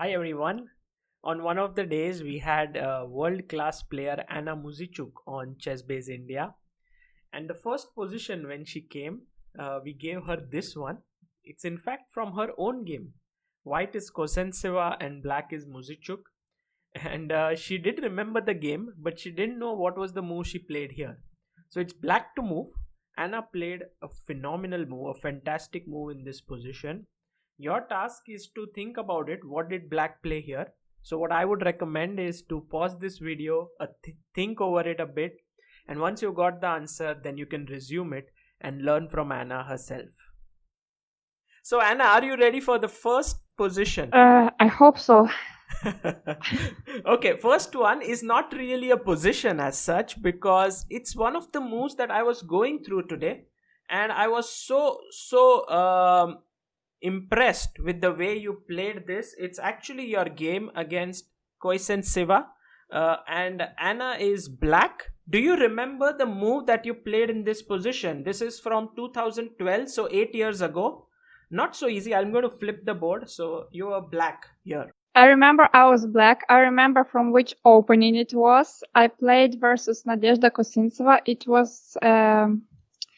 Hi everyone. On one of the days, we had a world-class player Anna Muzychuk on ChessBase India, and the first position when she came, we gave her this one. It's in fact from her own game. White is Kosintseva and black is Muzychuk, and she did remember the game, but she didn't know what was the move she played here. So it's black to move. Anna played a phenomenal move, a fantastic move in this position. Your task is to think about it. What did black play here? So what I would recommend is to pause this video, think over it a bit, and once you got the answer, then you can resume it and learn from Anna herself. So Anna, are you ready for the first position? I hope so. Okay, first one is not really a position as such because it's one of the moves that I was going through today, and I was so impressed with the way you played this. It's actually your game against Kosintseva, and Anna is black. Do you remember the move that you played in this position? This is from 2012, so 8 years ago. Not so easy. I'm going to flip the board. So you are black here. I remember I was black. I remember from which opening it was. I played versus Nadezhda Kosintseva. It was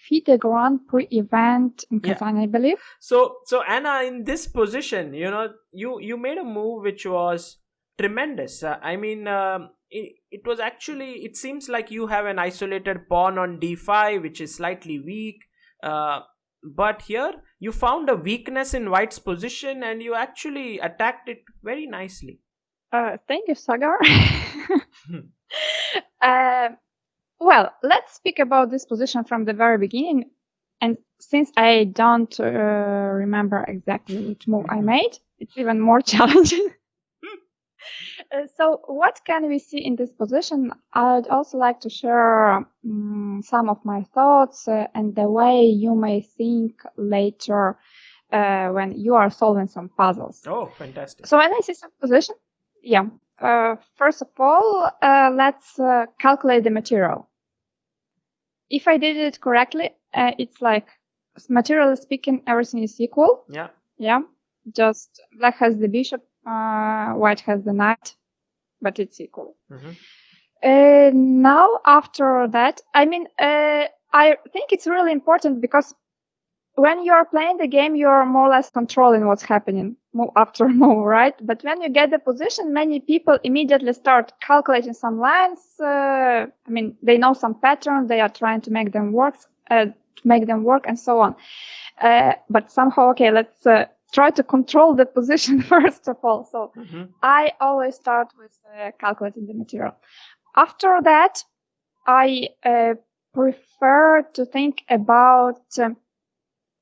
FIDE Grand Prix event in Kazan, I believe. So Anna, in this position, you made a move which was tremendous. It was actually, it seems like you have an isolated pawn on d5, which is slightly weak. But here you found a weakness in white's position and you actually attacked it very nicely. Thank you, Sagar. Well, let's speak about this position from the very beginning. And since I don't remember exactly which move I made, it's even more challenging. So what can we see in this position? I'd also like to share some of my thoughts and the way you may think later when you are solving some puzzles. Oh, fantastic. So when I see some position, first of all, let's calculate the material. If I did it correctly, it's like, materially speaking, everything is equal. Yeah. Just black has the bishop, white has the knight, but it's equal. Now, after that, I think it's really important because when you're playing the game, you're more or less controlling what's happening move after move, right? But when you get the position, many people immediately start calculating some lines. They know some patterns. They are trying to make them work, and so on. But somehow, let's try to control the position first of all. So I always start with calculating the material. After that, I prefer to think about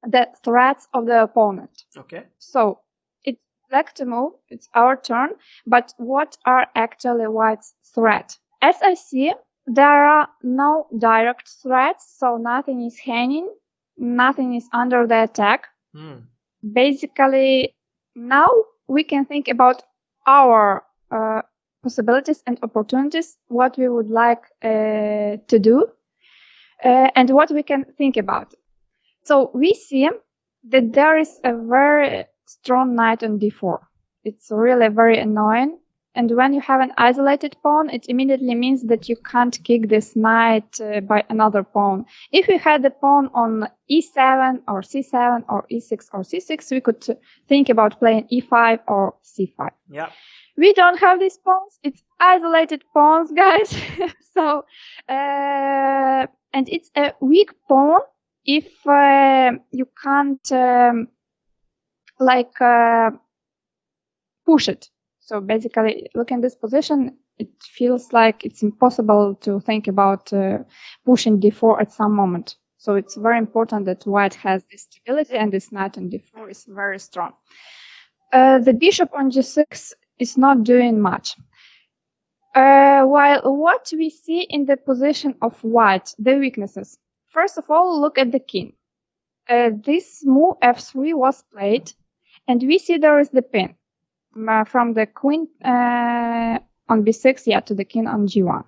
the threats of the opponent. Okay. So it's black to move, it's our turn, but what are actually white's threats? As I see, there are no direct threats, so nothing is hanging, nothing is under the attack. Basically, now we can think about our possibilities and opportunities, what we would like to do, and what we can think about. So we see that there is a very strong knight on d4. It's really very annoying. And when you have an isolated pawn, it immediately means that you can't kick this knight by another pawn. If we had the pawn on e7 or c7 or e6 or c6, we could think about playing e5 or c5. Yeah. We don't have these pawns. It's isolated pawns, guys. So, and it's a weak pawn if you can't push it. So basically, looking at this position, it feels like it's impossible to think about pushing d4 at some moment. So it's very important that white has this stability, and this knight on d4 is very strong. The bishop on g6 is not doing much. While what we see in the position of white, the weaknesses. First of all, look at the king. This move f3 was played, and we see there is the pin from the queen on b6, to the king on g1.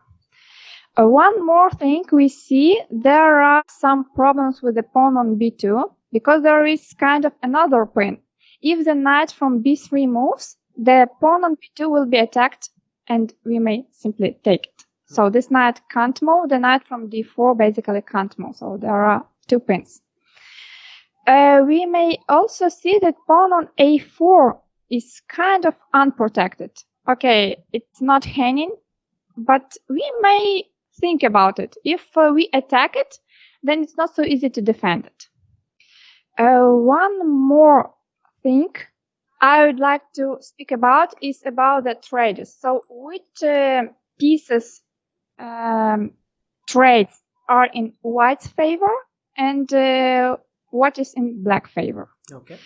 One more thing we see, there are some problems with the pawn on b2 because there is kind of another pin. If the knight from b3 moves, the pawn on b2 will be attacked, and we may simply take it. So this knight can't move. The knight from d4 basically can't move. So there are 2 pins. We may also see that pawn on a4 is kind of unprotected. Okay, it's not hanging, but we may think about it. If we attack it, then it's not so easy to defend it. One more thing I would like to speak about is about the trades. So which pieces trades are in white's favor and what is in black favor. Okay.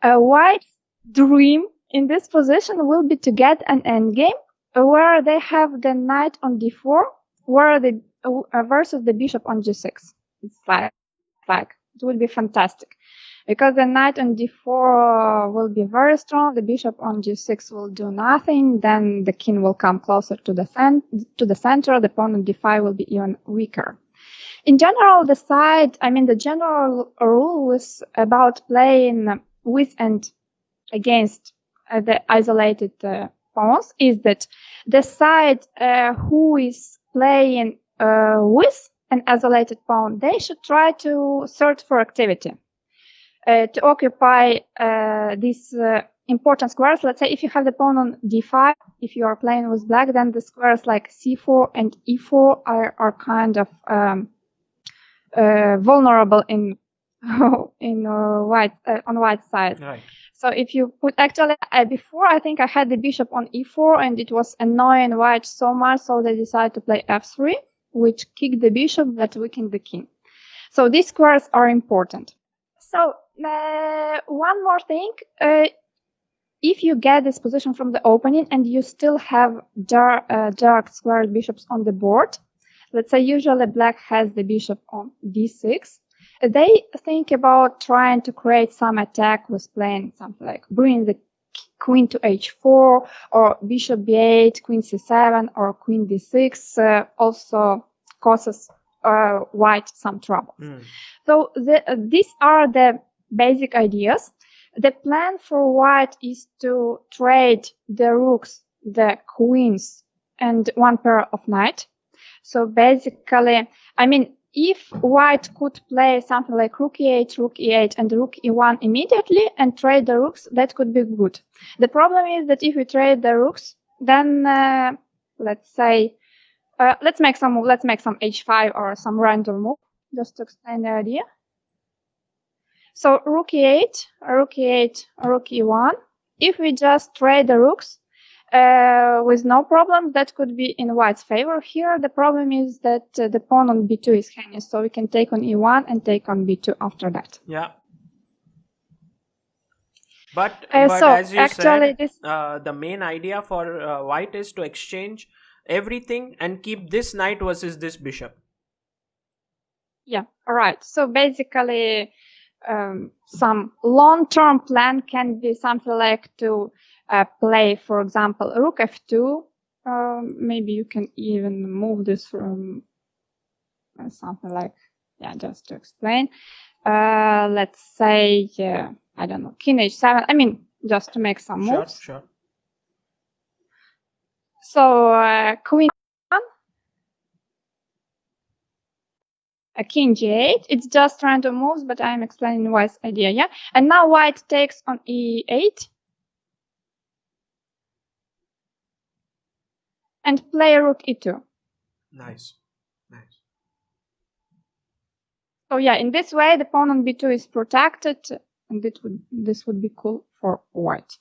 White's dream in this position will be to get an endgame where they have the knight on d4, where the versus the bishop on g6. It's like it will be fantastic, because the knight on d4 will be very strong. The bishop on g6 will do nothing. Then the king will come closer to the center. The pawn on d5 will be even weaker. In general, the general rule was about playing with and against the isolated pawns is that the side who is playing with an isolated pawn, they should try to search for activity to occupy these important squares. Let's say if you have the pawn on d5, if you are playing with black, then the squares like c4 and e4 are kind of vulnerable in white on white side. Right. So if you put actually before, I think I had the bishop on e4 and it was annoying white so much, so they decided to play f3, which kicked the bishop that weakened the king. So these squares are important. So one more thing, if you get this position from the opening and you still have dark squared bishops on the board, let's say usually black has the bishop on d6, they think about trying to create some attack with playing something like bringing the queen to h4 or bishop b8, queen c7 or queen d6 also causes white some trouble. So these are the basic ideas. The plan for white is to trade the rooks, the queens, and one pair of knight. So basically, if white could play something like rook e8, and rook e1 immediately and trade the rooks, that could be good. The problem is that if we trade the rooks, then let's say let's make some h5 or some random move just to explain the idea. So rook e8, rook e1. If we just trade the rooks with no problem, that could be in white's favor. Here the problem is that the pawn on b2 is hanging, so we can take on e1 and take on b2 after that. Yeah. But as you said, the main idea for white is to exchange everything and keep this knight versus this bishop. Yeah, all right. So basically, some long-term plan can be something like to play, for example, rook f2. Maybe you can even move this from something like, just to explain. Let's say, I don't know, king h7. Just to make some moves. Sure. So queen king g8. It's just random moves, but I'm explaining white's idea, yeah? And now white takes on e8. And play rook e2. Nice. So yeah, in this way, the pawn on b2 is protected, and this would be cool for white.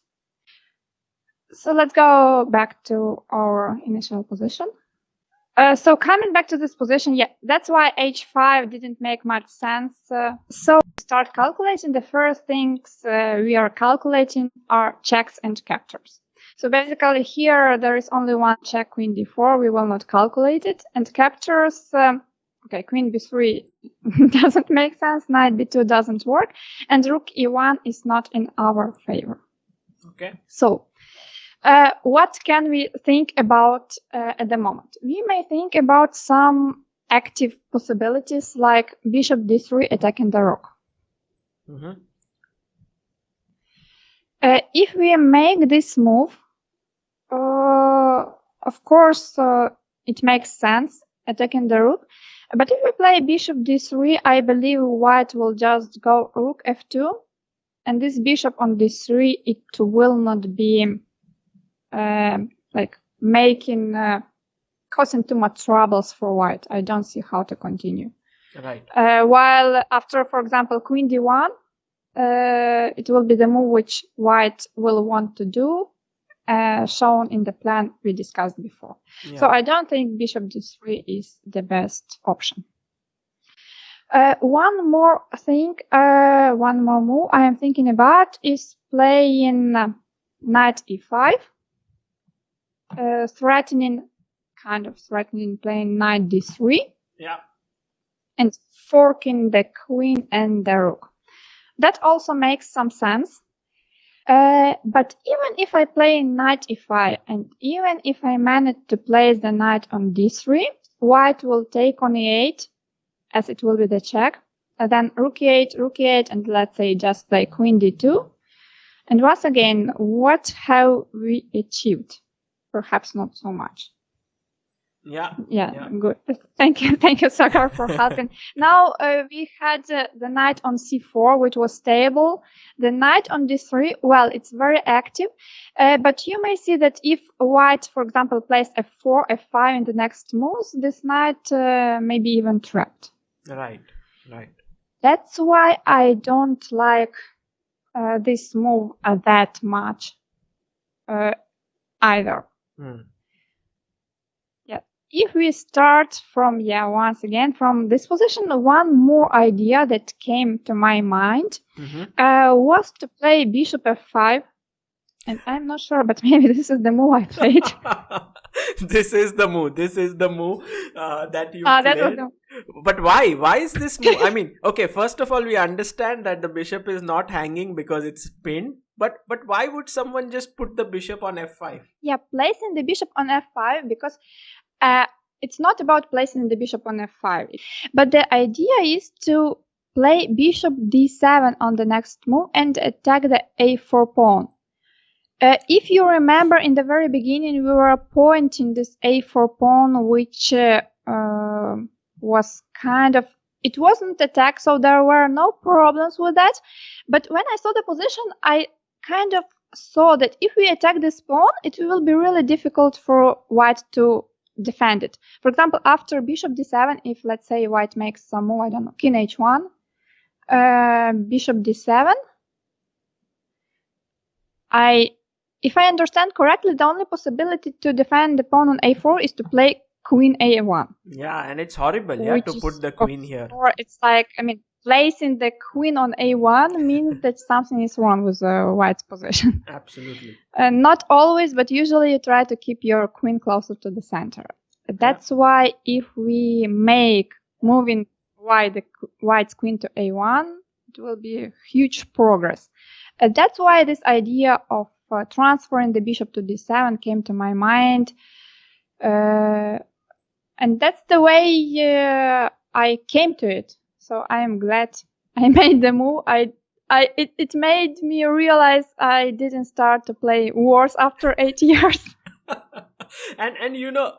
So let's go back to our initial position. So coming back to this position, that's why h5 didn't make much sense. So we start calculating. The first things we are calculating are checks and captures. So basically here there is only one check, queen d4. We will not calculate it. And captures, queen b3 doesn't make sense. Knight b2 doesn't work. And rook e1 is not in our favor. Okay. So what can we think about at the moment? We may think about some active possibilities like bishop d3 attacking the rook. If we make this move, of course, it makes sense attacking the rook. But if we play bishop d3, I believe white will just go rook f2. And this bishop on d3, it will not be causing too much troubles for white. I don't see how to continue. Right. While after, for example, queen d1, it will be the move which white will want to do, shown in the plan we discussed before. Yeah. So I don't think bishop d3 is the best option. One more move I am thinking about is playing knight e5, threatening playing knight d3. Yeah. And forking the queen and the rook. That also makes some sense. But even if I play knight e5, and even if I manage to place the knight on d3, white will take on e8, as it will be the check. And then rook e8, and let's say just play queen d2. And once again, what have we achieved? Perhaps not so much. Yeah, good. Thank you, Sakar, for helping. Now we had the knight on c4, which was stable. The knight on d3, well, it's very active. But you may see that if white, for example, plays f4, f5 in the next moves, this knight may be even trapped. Right. That's why I don't like this move that much either. If we start from, once again, from this position, one more idea that came to my mind was to play bishop f5. And I'm not sure, but maybe this is the move I played. This is the move that you played. But why? Why is this move? I mean, okay, first of all, we understand that the bishop is not hanging because it's pinned. But why would someone just put the bishop on f5? Yeah, placing the bishop on f5 because it's not about placing the bishop on f5. But the idea is to play bishop d7 on the next move and attack the a4 pawn. If you remember, in the very beginning, we were pointing this a4 pawn, which was it wasn't attacked, so there were no problems with that. But when I saw the position, I kind of saw that if we attack this pawn, it will be really difficult for white to defend it. For example, after bishop d7, if let's say white makes some move, I don't know, king h1, bishop d7, if I understand correctly, the only possibility to defend the pawn on a4 is to play queen a1. Yeah, and it's horrible, to put the queen here. Or it's placing the queen on a1 means that something is wrong with the white's position. Absolutely. Not always, but usually you try to keep your queen closer to the center. That's why if we make moving white's queen to a1, it will be a huge progress. That's why this idea of transferring the bishop to d7 came to my mind. And that's the way I came to it. So I am glad I made the move. It made me realize I didn't start to play wars after 8 years. And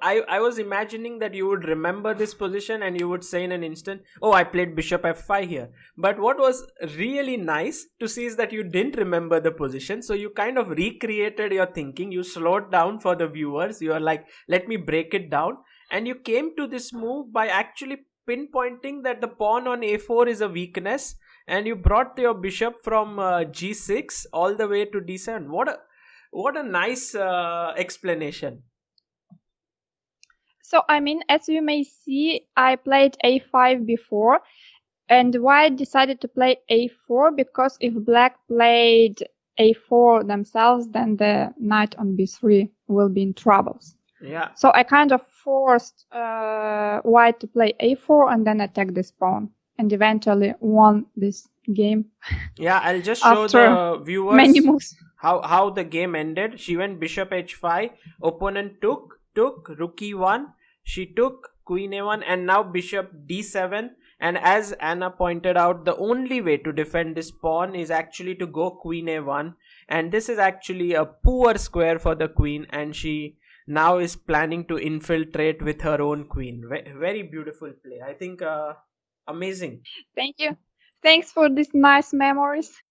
I was imagining that you would remember this position and you would say in an instant, oh, I played bishop f5 here. But what was really nice to see is that you didn't remember the position. So you kind of recreated your thinking. You slowed down for the viewers. You are like, let me break it down. And you came to this move by actually pinpointing that the pawn on a4 is a weakness. And you brought your bishop from g6 all the way to d7. What a nice explanation. So, as you may see, I played a5 before, and white decided to play a4 because if black played a4 themselves, then the knight on b3 will be in troubles. Yeah. So I kind of forced white to play a4 and then attack this pawn, and eventually won this game. Yeah, I'll just show the viewers many moves. How the game ended. She went bishop h5, opponent took rook e1, she took queen a1, and now bishop d7. And as Anna pointed out, the only way to defend this pawn is actually to go queen a1. and this is actually a poor square for the queen, and she now is planning to infiltrate with her own queen. Very beautiful play, I think. Amazing. Thank you. Thanks for these nice memories.